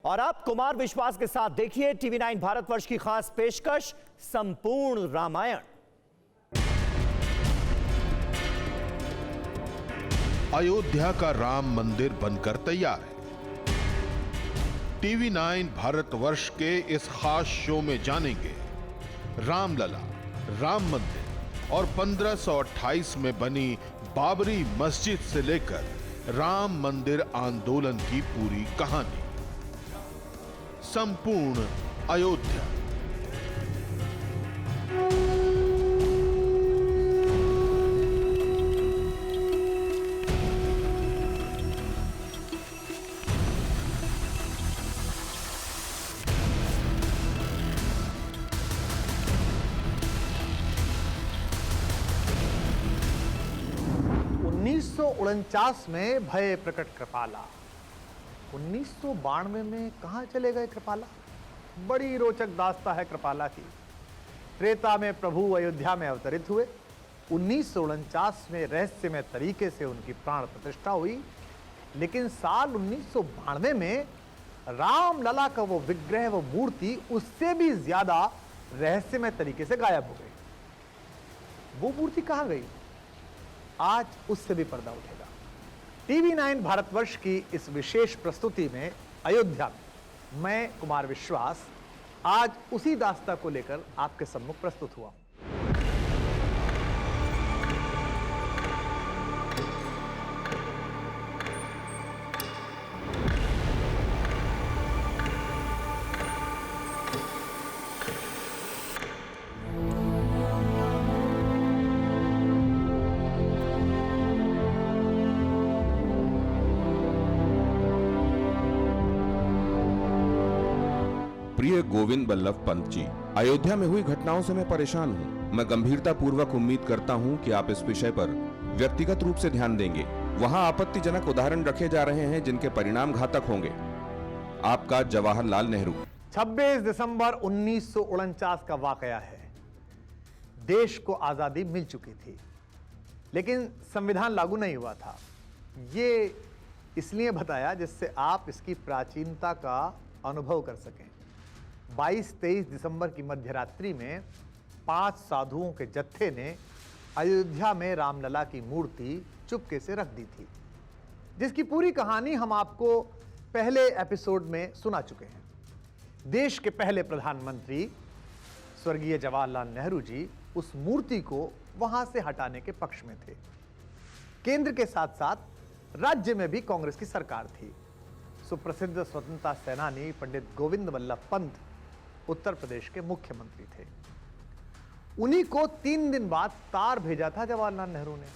और अब कुमार विश्वास के साथ देखिए TV9 भारतवर्ष की खास पेशकश संपूर्ण रामायण। अयोध्या का राम मंदिर बनकर तैयार है। TV9 भारतवर्ष के इस खास शो में जानेंगे रामलला, राम मंदिर और 1528 में बनी बाबरी मस्जिद से लेकर राम मंदिर आंदोलन की पूरी कहानी। संपूर्ण अयोध्या। 1949 में भय प्रकट कृपाला। 1992 में कहां चले गए कृपाला? बड़ी रोचक दास्तां है कृपाला की। त्रेता में प्रभु अयोध्या में अवतरित हुए। 1949 में रहस्यमय तरीके से उनकी प्राण प्रतिष्ठा हुई, लेकिन साल 1992 में रामलला का वो विग्रह, वो मूर्ति उससे भी ज्यादा रहस्यमय तरीके से गायब हो गई। वो मूर्ति कहां गई? आज उससे भी पर्दा उठेगा। TV9 भारतवर्ष की इस विशेष प्रस्तुति में अयोध्या में मैं कुमार विश्वास आज उसी दास्तां को लेकर आपके सम्मुख प्रस्तुत हुआ हूं। प्रिय गोविंद बल्लभ पंत जी, अयोध्या में हुई घटनाओं से मैं परेशान हूँ। मैं गंभीरता पूर्वक उम्मीद करता हूँ कि आप इस विषय पर व्यक्तिगत रूप से ध्यान देंगे। वहाँ आपत्तिजनक उदाहरण रखे जा रहे हैं जिनके परिणाम घातक होंगे। आपका जवाहरलाल नेहरू। 26 दिसंबर 1949 का वाकया है। देश को आजादी मिल चुकी थी, लेकिन संविधान लागू नहीं हुआ था। ये इसलिए बताया जिससे आप इसकी प्राचीनता का अनुभव कर सकें। 22-23 दिसंबर की मध्यरात्रि में 5 साधुओं के जत्थे ने अयोध्या में रामलला की मूर्ति चुपके से रख दी थी, जिसकी पूरी कहानी हम आपको पहले एपिसोड में सुना चुके हैं। देश के पहले प्रधानमंत्री स्वर्गीय जवाहरलाल नेहरू जी उस मूर्ति को वहां से हटाने के पक्ष में थे। केंद्र के साथ साथ राज्य में भी कांग्रेस की सरकार थी। सुप्रसिद्ध स्वतंत्रता सेनानी पंडित गोविंद बल्लभ पंत उत्तर प्रदेश के मुख्यमंत्री थे। उन्हीं को 3 दिन बाद तार भेजा था जवाहरलाल नेहरू ने।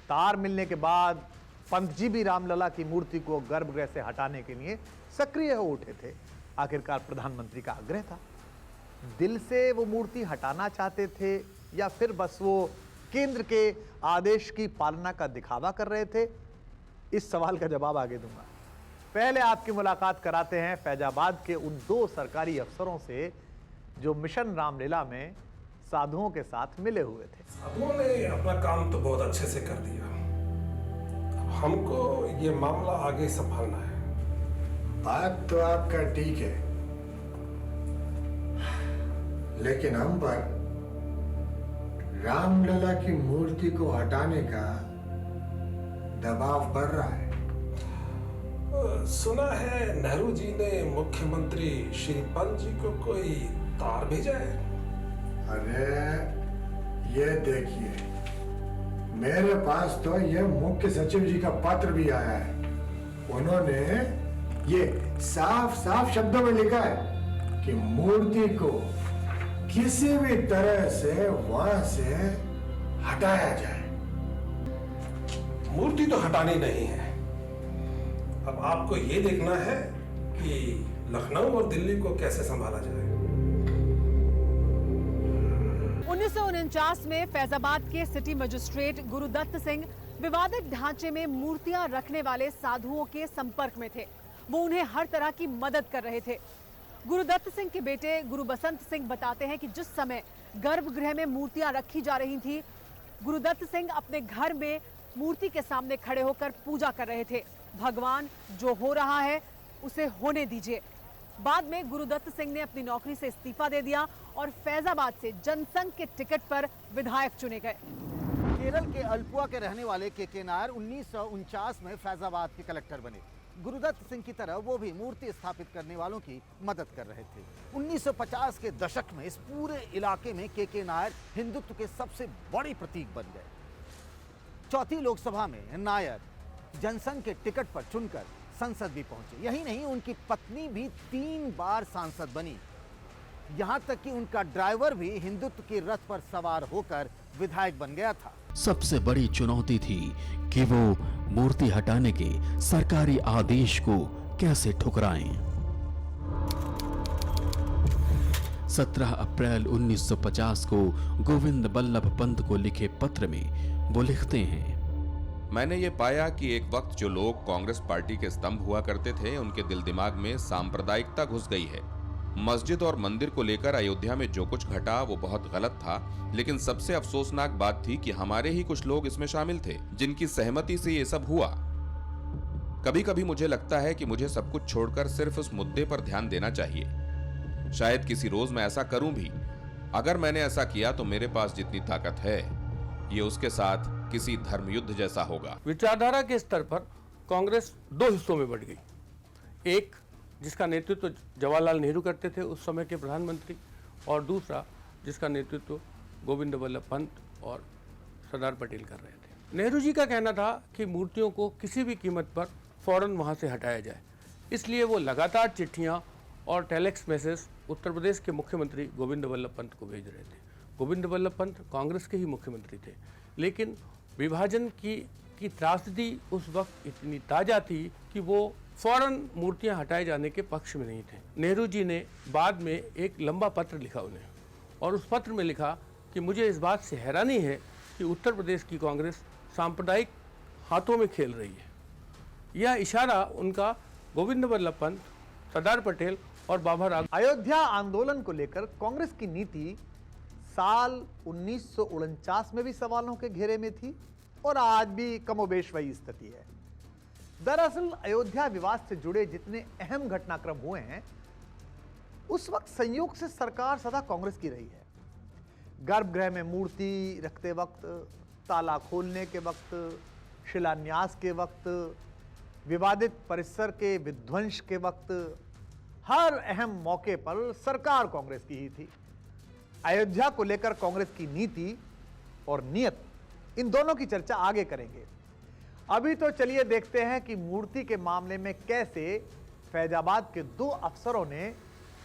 तार मिलने के बाद पंत जी भी रामलला की मूर्ति को गर्भगृह से हटाने के लिए सक्रिय हो उठे थे। आखिरकार प्रधानमंत्री का आग्रह था। दिल से वो मूर्ति हटाना चाहते थे या फिर बस वो केंद्र के आदेश की पालना का दिखावा कर रहे थे? इस सवाल का जवाब आगे दूंगा। पहले आपकी मुलाकात कराते हैं फैजाबाद के उन 2 सरकारी अफसरों से जो मिशन रामलीला में साधुओं के साथ मिले हुए थे। साधुओं ने अपना काम तो बहुत अच्छे से कर दिया। हमको ये मामला आगे संभालना है। बात तो आपका ठीक है, लेकिन हम पर रामलला की मूर्ति को हटाने का दबाव बढ़ रहा है। सुना है नेहरू जी ने मुख्यमंत्री श्री पंत जी को कोई तार भेजा है। अरे ये देखिए, मेरे पास तो ये मुख्य सचिव जी का पत्र भी आया है। उन्होंने ये साफ साफ शब्दों में लिखा है कि मूर्ति को किसी भी तरह से वहां से हटाया जाए। मूर्ति तो हटानी नहीं है। अब आपको ये देखना है कि लखनऊ और दिल्ली को कैसे संभाला जाए। 1949 में फैजाबाद के सिटी मजिस्ट्रेट गुरुदत्त सिंह विवादित ढांचे में मूर्तियां रखने वाले साधुओं के संपर्क में थे। वो उन्हें हर तरह की मदद कर रहे थे। गुरुदत्त सिंह के बेटे गुरु बसंत सिंह बताते हैं कि जिस समय गर्भगृह में मूर्तियां रखी जा रही थी, गुरुदत्त सिंह अपने घर में मूर्ति के सामने खड़े होकर पूजा कर रहे थे। भगवान जो हो रहा है उसे होने दीजिए। बाद में गुरुदत्त सिंह ने अपनी नौकरी से इस्तीफा दे दिया और फैजाबाद से जनसंघ के टिकट पर विधायक चुने गए। केरल के अल्पुआ के रहने वाले के नायर 1949 में फैजाबाद के कलेक्टर बने। गुरुदत्त सिंह की तरह वो भी मूर्ति स्थापित करने वालों की मदद कर रहे थे। 1950 के दशक में इस पूरे इलाके में के नायर हिंदुत्व के सबसे बड़े प्रतीक बन गए। चौथी लोकसभा में नायर जनसंघ के टिकट पर चुनकर संसद भी पहुंचे। यही नहीं, उनकी पत्नी भी 3 बार सांसद बनी। यहां तक कि उनका ड्राइवर भी हिंदुत्व के रथ पर सवार होकर विधायक बन गया था। सबसे बड़ी चुनौती थी कि वो मूर्ति हटाने के सरकारी आदेश को कैसे ठुकराएं। 17 अप्रैल 1950 को गोविंद बल्लभ पंत को लिखे पत्र में वो लिखते हैं, मैंने ये पाया कि एक वक्त जो लोग कांग्रेस पार्टी के स्तंभ हुआ करते थे, उनके दिल दिमाग में सांप्रदायिकता घुस गई है। मस्जिद और मंदिर को लेकर अयोध्या में जो कुछ घटा वो बहुत गलत था, लेकिन सबसे अफसोसनाक बात थी कि हमारे ही कुछ लोग इसमें शामिल थे जिनकी सहमति से ये सब हुआ। कभी कभी मुझे लगता है कि मुझे सब कुछ छोड़कर सिर्फ उस मुद्दे पर ध्यान देना चाहिए। शायद किसी रोज मैं ऐसा करूं भी। अगर मैंने ऐसा किया तो मेरे पास जितनी ताकत है ये उसके साथ किसी धर्मयुद्ध जैसा होगा। विचारधारा के स्तर पर कांग्रेस 2 हिस्सों में बंट गई। एक जिसका नेतृत्व जवाहरलाल नेहरू करते थे, उस समय के प्रधानमंत्री, और दूसरा जिसका नेतृत्व गोविंद बल्लभ पंत और सरदार पटेल कर रहे थे। नेहरू जी का कहना था कि मूर्तियों को किसी भी कीमत पर फौरन वहां से हटाया जाए। इसलिए वो लगातार चिट्ठियां और टेलेक्स मैसेज उत्तर प्रदेश के मुख्यमंत्री गोविंद बल्लभ पंत को भेज रहे थे। गोविंद बल्लभ पंत कांग्रेस के ही मुख्यमंत्री थे, लेकिन विभाजन की त्रासदी उस वक्त इतनी ताज़ा थी कि वो फौरन मूर्तियां हटाए जाने के पक्ष में नहीं थे। नेहरू जी ने बाद में एक लंबा पत्र लिखा उन्हें, और उस पत्र में लिखा कि मुझे इस बात से हैरानी है कि उत्तर प्रदेश की कांग्रेस सांप्रदायिक हाथों में खेल रही है। यह इशारा उनका गोविंद बल्लभ पंत, सरदार पटेल और बाबा राघव। अयोध्या आंदोलन को लेकर कांग्रेस की नीति साल 1949 में भी सवालों के घेरे में थी और आज भी कमोबेश वही स्थिति है। दरअसल अयोध्या विवाद से जुड़े जितने अहम घटनाक्रम हुए हैं, उस वक्त संयोग से सरकार सदा कांग्रेस की रही है। गर्भगृह में मूर्ति रखते वक्त, ताला खोलने के वक्त, शिलान्यास के वक्त, विवादित परिसर के विध्वंस के वक्त, हर अहम मौके पर सरकार कांग्रेस की ही थी। अयोध्या को लेकर कांग्रेस की नीति और नीयत, इन दोनों की चर्चा आगे करेंगे। अभी तो चलिए देखते हैं कि मूर्ति के मामले में कैसे फैजाबाद के 2 अफसरों ने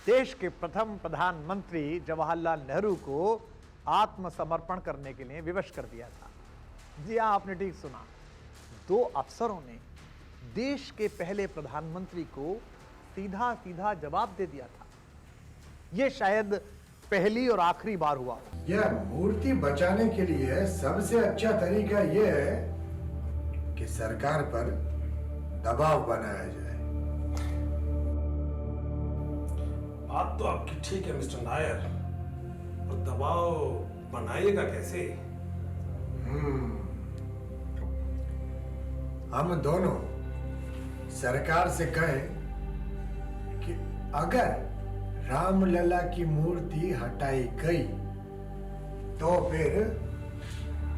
देश के प्रथम प्रधानमंत्री जवाहरलाल नेहरू को आत्मसमर्पण करने के लिए विवश कर दिया था। जी हाँ, आपने ठीक सुना, 2 अफसरों ने देश के पहले प्रधानमंत्री को सीधा सीधा जवाब दे दिया था। यह शायद पहली और आखिरी बार हुआ हो। यह मूर्ति बचाने के लिए सबसे अच्छा तरीका यह है कि सरकार पर दबाव बनाया जाए। बात तो आपकी ठीक है मिस्टर नायर, और दबाव बनाइएगा कैसे? हम दोनों सरकार से कहें कि अगर रामलला की मूर्ति हटाई गई तो फिर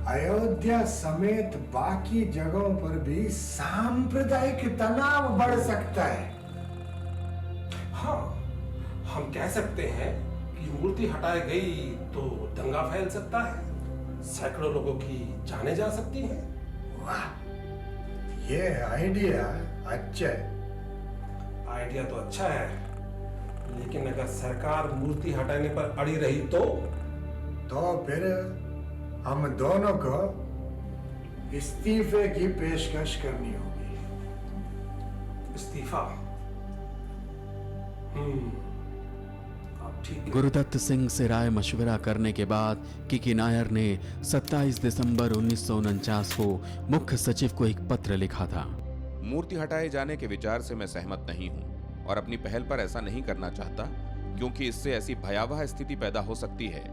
अयोध्या समेत बाकी जगहों पर भी सांप्रदायिक तनाव बढ़ सकता है। हाँ, हम कह सकते हैं कि मूर्ति हटाई गई तो दंगा फैल सकता है, सैकड़ों लोगों की जानें जा सकती हैं। वाह, ये आइडिया अच्छा है। आइडिया तो अच्छा है, लेकिन अगर सरकार मूर्ति हटाने पर अड़ी रही तो फिर हम दोनों को इस्तीफे की पेशकश करनी होगी। इस्तीफा? अब ठीक है। गुरुदत्त सिंह से राय मशविरा करने के बाद के नायर ने 27 दिसंबर 1949 को मुख्य सचिव को एक पत्र लिखा था। मूर्ति हटाए जाने के विचार से मैं सहमत नहीं हूं और अपनी पहल पर ऐसा नहीं करना चाहता, क्योंकि इससे ऐसी भयावह स्थिति पैदा हो सकती है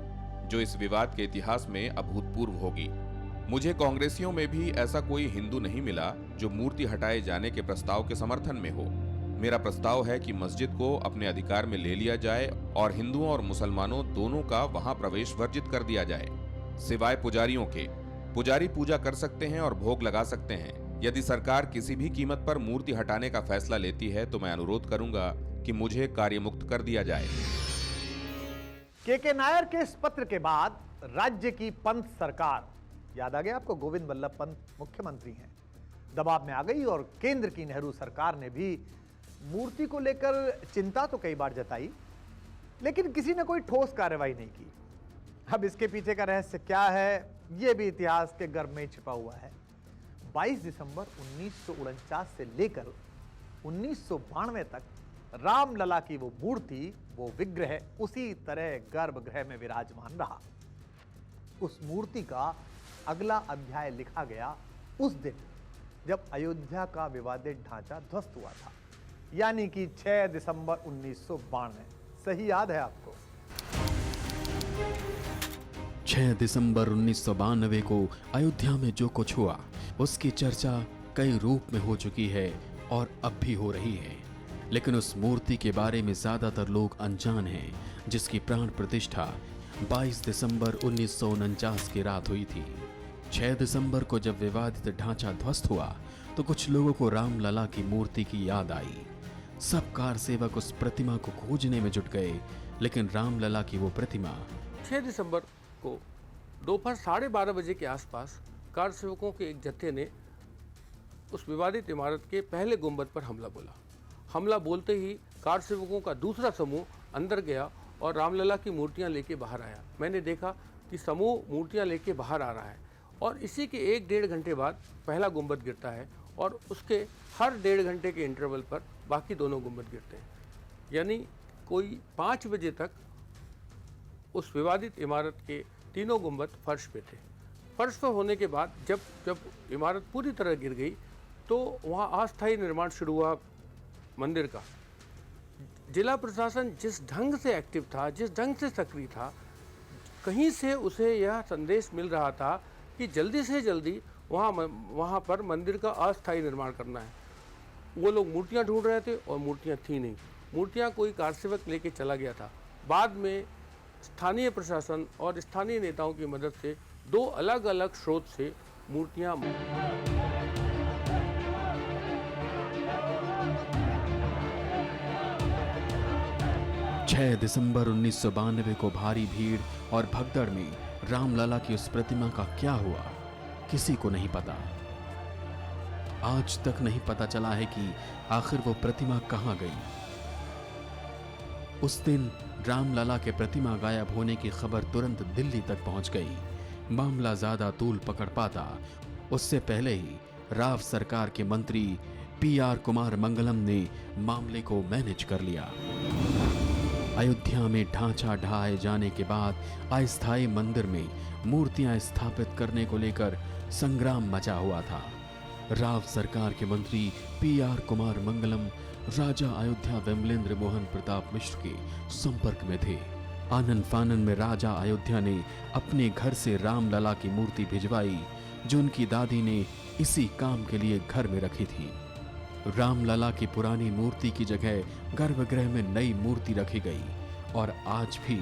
जो इस विवाद के इतिहास में अभूतपूर्व होगी। मुझे कांग्रेसियों में भी ऐसा कोई हिंदू नहीं मिला जो मूर्ति हटाए जाने के प्रस्ताव के समर्थन में हो। मेरा प्रस्ताव है कि मस्जिद को अपने अधिकार में ले लिया जाए और हिंदुओं और मुसलमानों दोनों का वहां प्रवेश वर्जित कर दिया जाए, सिवाय पुजारियों के। पुजारी पूजा कर सकते हैं और भोग लगा सकते हैं। यदि सरकार किसी भी कीमत पर मूर्ति हटाने का फैसला लेती है तो मैं अनुरोध करूंगा कि मुझे कार्यमुक्त कर दिया जाए। के नायर के इस पत्र के बाद राज्य की पंत सरकार, याद आ गया आपको, गोविंद बल्लभ पंत मुख्यमंत्री हैं, दबाव में आ गई और केंद्र की नेहरू सरकार ने भी मूर्ति को लेकर चिंता तो कई बार जताई, लेकिन किसी ने कोई ठोस कार्रवाई नहीं की। अब इसके पीछे का रहस्य क्या है, यह भी इतिहास के गर्भ में छिपा हुआ है। 22 दिसंबर 1949 से लेकर 1992 तक रामलला की वो मूर्ति, वो विग्रह उसी तरह गर्भगृह में विराजमान रहा। उस मूर्ति का अगला अध्याय लिखा गया उस दिन जब अयोध्या का विवादित ढांचा ध्वस्त हुआ था, यानी कि 6 दिसंबर 1992। सही याद है आपको? 6 दिसंबर 1992 को अयोध्या में जो कुछ हुआ उसकी चर्चा कई रूप में हो चुकी है और अब भी हो रही है, लेकिन उस मूर्ति के बारे में ज्यादातर लोग अनजान हैं, जिसकी प्राण प्रतिष्ठा 22 दिसंबर 1949 की रात हुई थी। 6 दिसंबर को जब विवादित ढांचा ध्वस्त हुआ तो कुछ लोगों को रामलला की मूर्ति की याद आई। सब कार सेवक उस प्रतिमा को खोजने में जुट गए, लेकिन रामलला की वो प्रतिमा 6 दिसंबर को दोपहर 12:30 बजे के आसपास कार सेवकों के एक जत्थे ने उस विवादित इमारत के पहले गुंबद पर हमला बोला। हमला बोलते ही कार सेवकों का दूसरा समूह अंदर गया और रामलला की मूर्तियां लेके बाहर आया। मैंने देखा कि समूह मूर्तियां लेके बाहर आ रहा है और इसी के 1-1.5 घंटे बाद पहला गुंबद गिरता है और उसके हर 1.5 घंटे के इंटरवल पर बाकी दोनों गुंबद गिरते हैं। यानी कोई 5 बजे तक उस विवादित इमारत के तीनों गुंबद फर्श पे थे। फर्श पर होने के बाद जब इमारत पूरी तरह गिर गई तो वहाँ अस्थायी निर्माण शुरू हुआ मंदिर का। जिला प्रशासन जिस ढंग से एक्टिव था, जिस ढंग से सक्रिय था, कहीं से उसे यह संदेश मिल रहा था कि जल्दी से जल्दी वहाँ पर मंदिर का अस्थायी निर्माण करना है। वो लोग मूर्तियाँ ढूंढ रहे थे और मूर्तियाँ थी नहीं। मूर्तियाँ कोई कारसेवक लेके चला गया था। बाद में स्थानीय प्रशासन और स्थानीय नेताओं की मदद से 2 अलग-अलग स्रोत से मूर्तियाँ 6 दिसंबर 1992 को भारी भीड़ और भगदड़ में रामलला की उस प्रतिमा का क्या हुआ, किसी को नहीं पता। आज तक नहीं पता चला है कि आखिर वो प्रतिमा कहां गई। उस दिन रामलला के प्रतिमा गायब होने की खबर तुरंत दिल्ली तक पहुंच गई। मामला ज्यादा तूल पकड़ पाता उससे पहले ही राव सरकार के मंत्री PR कुमार मंगलम ने मामले को मैनेज कर लिया। अयोध्या में ढांचा ढहाए जाने के बाद अस्थायी मंदिर में मूर्तियां स्थापित करने को लेकर संग्राम मचा हुआ था। राव सरकार के मंत्री PR कुमार मंगलम राजा अयोध्या विमलेंद्र मोहन प्रताप मिश्र के संपर्क में थे। आनन फानन में राजा अयोध्या ने अपने घर से रामलला की मूर्ति भिजवाई, जो उनकी दादी ने इसी काम के लिए घर में रखी थी। रामलला की पुरानी मूर्ति की जगह गर्भगृह में नई मूर्ति रखी गई और आज भी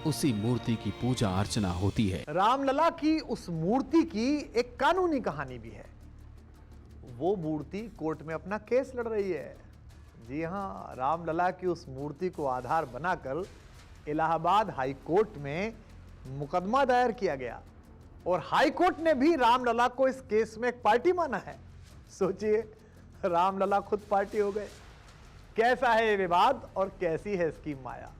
उसी मूर्ति की पूजा अर्चना होती है। रामलला की उस मूर्ति की एक कानूनी कहानी भी है। वो मूर्ति कोर्ट में अपना केस लड़ रही है। जी हाँ, रामलला की उस मूर्ति को आधार बनाकर इलाहाबाद हाई कोर्ट में मुकदमा दायर किया गया और हाई कोर्ट ने भी रामलला को इस केस में एक पार्टी माना है। सोचिए, रामलला खुद पार्टी हो गए। कैसा है ये विवाद और कैसी है इसकी माया।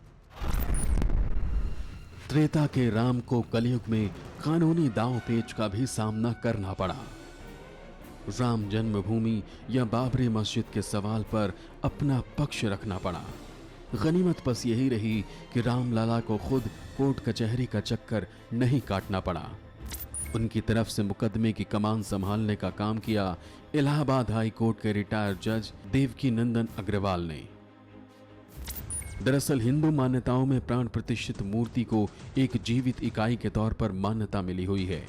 त्रेता के राम को कलयुग में कानूनी दांव पेच का भी सामना करना पड़ा। राम जन्मभूमि या बाबरी मस्जिद के सवाल पर अपना पक्ष रखना पड़ा। गनीमत बस यही रही कि रामलला को खुद कोर्ट कचहरी का चक्कर नहीं काटना पड़ा। उनकी तरफ से मुकदमे की कमान संभालने का काम किया इलाहाबाद हाई कोर्ट के रिटायर्ड जज देवकी नंदन अग्रवाल ने। दरअसल हिंदू मान्यताओं में प्राण प्रतिष्ठित मूर्ति को एक जीवित इकाई के तौर पर मान्यता मिली हुई है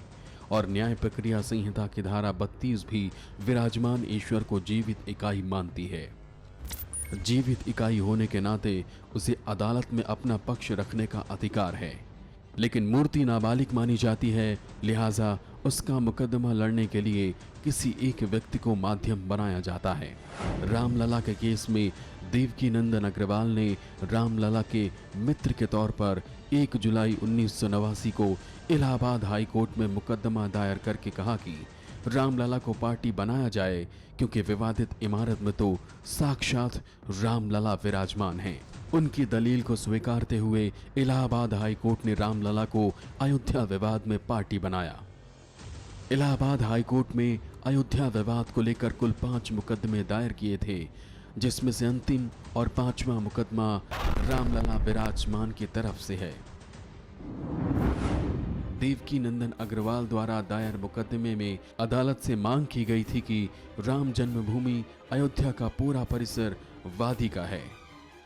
और न्याय प्रक्रिया संहिता की धारा 32 भी विराजमान ईश्वर को जीवित इकाई मानती है। जीवित इकाई होने के नाते उसे अदालत में अपना पक्ष रखने का अधिकार है, लेकिन मूर्ति नाबालिग मानी जाती है, लिहाजा उसका मुकदमा लड़ने के लिए किसी एक व्यक्ति को माध्यम बनाया जाता है। रामलला के केस में देवकी नंदन अग्रवाल ने रामलला के मित्र के तौर पर 1 जुलाई 1989 को इलाहाबाद हाई कोर्ट में मुकदमा दायर करके कहा कि रामलला को पार्टी बनाया जाए, क्योंकि विवादित इमारत में तो साक्षात रामलला विराजमान हैं। उनकी दलील को स्वीकारते हुए इलाहाबाद हाई कोर्ट ने रामलला को अयोध्या विवाद में पार्टी बनाया। इलाहाबाद हाई कोर्ट में अयोध्या विवाद को लेकर कुल 5 मुकदमे दायर किए थे, जिसमें से अंतिम और 5वां मुकदमा रामलला विराजमान की तरफ से है। देवकी नंदन अग्रवाल द्वारा दायर मुकदमे में अदालत से मांग की गई थी कि राम जन्मभूमि अयोध्या का पूरा परिसर वादी का है,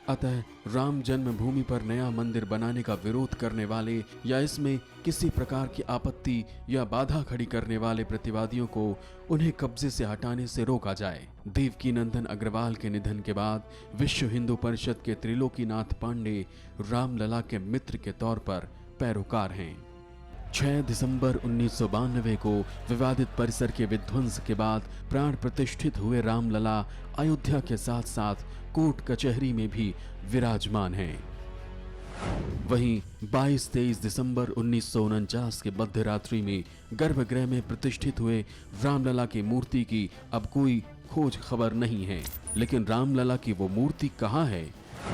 अतः राम जन्मभूमि पर नया मंदिर बनाने का विरोध करने वाले या इसमें किसी प्रकार की आपत्ति या बाधा खड़ी करने वाले प्रतिवादियों को उन्हें कब्जे से हटाने से रोका जाए। देवकी नंदन अग्रवाल के निधन के बाद विश्व हिंदू परिषद के त्रिलोकीनाथ पांडे रामलला के मित्र के तौर पर पैरोकार हैं। 6 दिसंबर 1992 को विवादित परिसर के विध्वंस के बाद प्राण प्रतिष्ठित हुए रामलला अयोध्या के साथ साथ कोर्ट कचहरी में भी विराजमान हैं। वहीं 22-23 दिसंबर 1949 के मध्य रात्रि में गर्भगृह में प्रतिष्ठित हुए रामलला की मूर्ति की अब कोई खोज खबर नहीं है, लेकिन रामलला की वो मूर्ति कहाँ है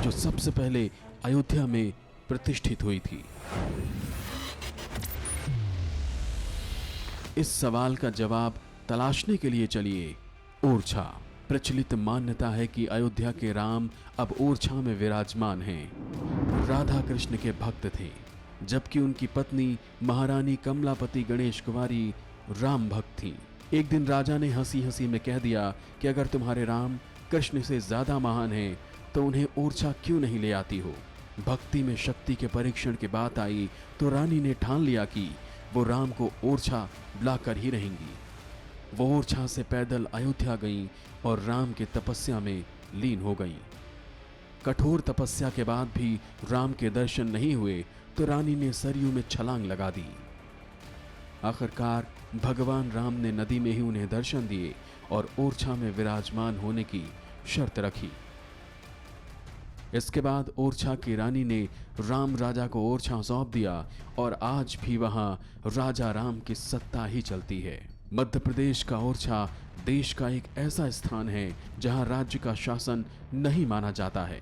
जो सबसे पहले अयोध्या में प्रतिष्ठित हुई थी? इस सवाल का जवाब तलाशने के लिए चलिए ओरछा। प्रचलित मान्यता है कि अयोध्या के राम अब ओरछा में विराजमान हैं। राधा कृष्ण के भक्त थे, जबकि उनकी पत्नी महारानी कमलापति गणेश कुमारी राम भक्त थी। एक दिन राजा ने हंसी हंसी में कह दिया कि अगर तुम्हारे राम कृष्ण से ज्यादा महान हैं तो उन्हें ओरछा क्यों नहीं ले आती हो। भक्ति में शक्ति के परीक्षण की बात आई तो रानी ने ठान लिया कि वो राम को ओरछा बुलाकर ही रहेंगी। वो ओरछा से पैदल अयोध्या गईं और राम की तपस्या में लीन हो गईं। कठोर तपस्या के बाद भी राम के दर्शन नहीं हुए तो रानी ने सरयू में छलांग लगा दी। आखिरकार भगवान राम ने नदी में ही उन्हें दर्शन दिए और ओरछा में विराजमान होने की शर्त रखी। इसके बाद ओरछा की रानी ने राम राजा को ओरछा सौंप दिया और आज भी वहां राजा राम की सत्ता ही चलती है। मध्य प्रदेश का ओरछा देश का एक ऐसा स्थान है जहां राज्य का शासन नहीं माना जाता है।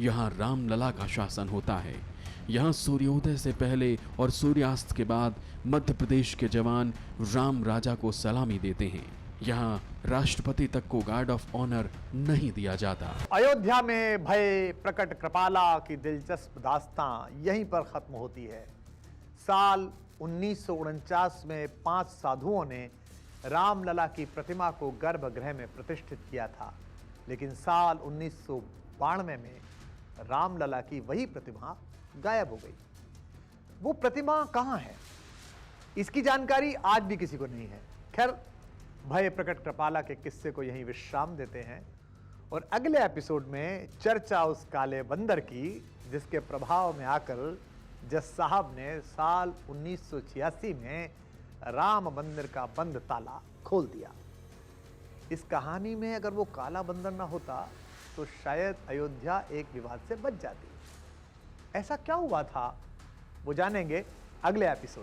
यहां रामलला का शासन होता है। यहां सूर्योदय से पहले और सूर्यास्त के बाद मध्य प्रदेश के जवान राम राजा को सलामी देते हैं। यहाँ राष्ट्रपति तक को गार्ड ऑफ ऑनर नहीं दिया जाता। अयोध्या में भय प्रकट कृपाला की दिलचस्प दास्तां यहीं पर खत्म होती है। साल 1949 में 5 साधुओं ने रामलला की प्रतिमा को गर्भगृह में प्रतिष्ठित किया था, लेकिन साल 1992 में रामलला की वही प्रतिमा गायब हो गई। वो प्रतिमा कहाँ है, इसकी जानकारी आज भी किसी को नहीं है। खैर, भय प्रकट कृपाला के किस्से को यहीं विश्राम देते हैं और अगले एपिसोड में चर्चा उस काले बंदर की जिसके प्रभाव में आकर जज साहब ने साल 1986 में राम मंदिर का बंद ताला खोल दिया। इस कहानी में अगर वो काला बंदर ना होता तो शायद अयोध्या एक विवाद से बच जाती। ऐसा क्या हुआ था वो जानेंगे अगले एपिसोड।